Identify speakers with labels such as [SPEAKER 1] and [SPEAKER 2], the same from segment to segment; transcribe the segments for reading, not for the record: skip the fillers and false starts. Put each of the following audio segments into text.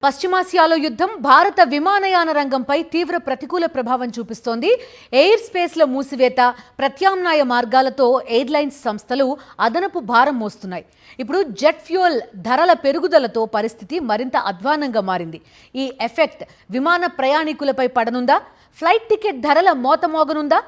[SPEAKER 1] పశ్చిమాసియాలో యుద్ధం భారత విమానయాన రంగంపై తీవ్ర ప్రతికూల ప్రభావం చూపిస్తోంది. ఎయిర్ స్పేస్ల మూసివేత, ప్రత్యామ్నాయ మార్గాలతో ఎయిర్లైన్స్ సంస్థలు అదనపు భారం మోస్తున్నాయి. ఇప్పుడు జెట్ ఫ్యూయల్ ధరల పెరుగుదలతో పరిస్థితి మరింత అధ్వానంగా మారింది. ఈ ఎఫెక్ట్ విమాన ప్రయాణికులపై పడనుందా? ఫ్లైట్ టికెట్ ధరల మోతమోగనుందా?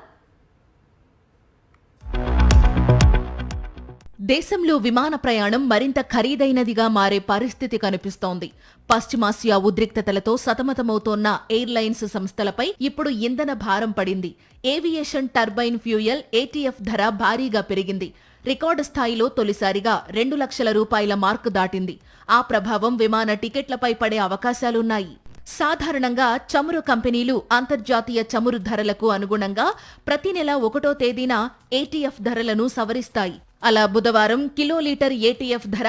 [SPEAKER 2] దేశంలో విమాన ప్రయాణం మరింత ఖరీదైనదిగా మారే పరిస్థితి కనిపిస్తోంది. పశ్చిమాసియా ఉద్రిక్తతలతో సతమతమవుతోన్న ఎయిర్లైన్స్ సంస్థలపై ఇప్పుడు ఇంధన భారం పడింది. ఏవియేషన్ టర్బైన్ ఫ్యూయల్ ఏటీఎఫ్ ధర భారీగా పెరిగింది. రికార్డు స్థాయిలో తొలిసారిగా 2 లక్షల రూపాయల మార్కు దాటింది. ఆ ప్రభావం విమాన టికెట్లపై పడే అవకాశాలున్నాయి. సాధారణంగా చమురు కంపెనీలు అంతర్జాతీయ చమురు ధరలకు అనుగుణంగా ప్రతి నెల 1వ తేదీన ఏటీఎఫ్ ధరలను సవరిస్తాయి. అలా బుధవారం కిలోలీటర్ ఏటీఎఫ్ ధర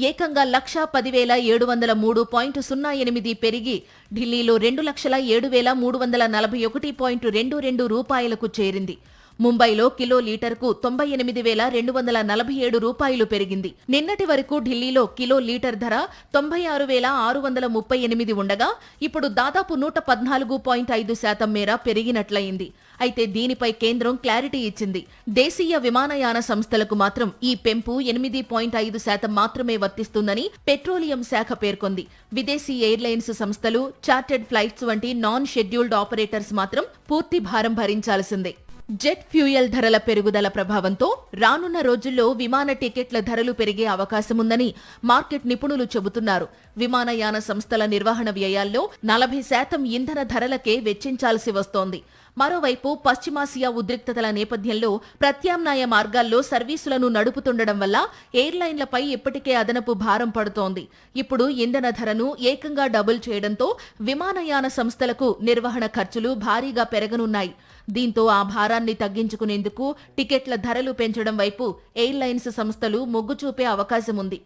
[SPEAKER 2] ఏకంగా 1,10,703.08 పెరిగి ఢిల్లీలో 2,07,341.22 రూపాయలకు చేరింది. ముంబైలో కిలో లీటర్కు 98,247 రూపాయలు పెరిగింది. నిన్నటి వరకు ఢిల్లీలో కిలో లీటర్ ధర 96,638 ఉండగా ఇప్పుడు దాదాపు 114.5% మేర పెరిగినట్లయింది. అయితే దీనిపై కేంద్రం క్లారిటీ ఇచ్చింది. దేశీయ విమానయాన సంస్థలకు మాత్రం ఈ పెంపు 8.5% మాత్రమే వర్తిస్తుందని పెట్రోలియం శాఖ పేర్కొంది. విదేశీ ఎయిర్లైన్స్ సంస్థలు, చార్టెడ్ ఫ్లైట్స్ వంటి నాన్ షెడ్యూల్డ్ ఆపరేటర్స్ మాత్రం పూర్తి భారం భరించాల్సిందే. జెట్ ఫ్యూయల్ ధరల పెరుగుదల ప్రభావంతో రానున్న రోజుల్లో విమాన టికెట్ల ధరలు పెరిగే అవకాశముందని మార్కెట్ నిపుణులు చెబుతున్నారు. విమానయాన సంస్థల నిర్వహణ వ్యయాల్లో 40% ఇంధన ధరలకే వెచ్చించాల్సి వస్తోంది. మరోవైపు పశ్చిమాసియా ఉద్రిక్తతల నేపథ్యంలో ప్రత్యామ్నాయ మార్గాల్లో సర్వీసులను నడుపుతుండడం వల్ల ఎయిర్లైన్లపై ఇప్పటికే అదనపు భారం పడుతోంది. ఇప్పుడు ఇంధన ధరను ఏకంగా డబుల్ చేయడంతో విమానయాన సంస్థలకు నిర్వహణ ఖర్చులు భారీగా పెరగనున్నాయి. దీంతో ఆ భారాన్ని తగ్గించుకునేందుకు టికెట్ల ధరలు పెంచడం వైపు ఎయిర్లైన్స్ సంస్థలు మొగ్గు చూపే అవకాశం ఉంది.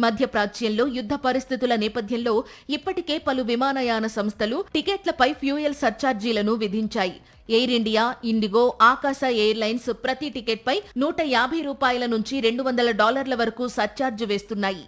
[SPEAKER 2] మధ్యప్రాచ్యంలో యుద్ధ పరిస్థితుల నేపథ్యంలో ఇప్పటికే పలు విమానయాన సంస్థలు టికెట్లపై ఫ్యూయల్ సర్ఛార్జీలను విధించాయి. ఎయిర్ ఇండియా, ఇండిగో, ఆకాశ ఎయిర్లైన్స్ ప్రతి టికెట్పై $150 నుంచి $200 వరకు సర్ఛార్జ్ వేస్తున్నాయి.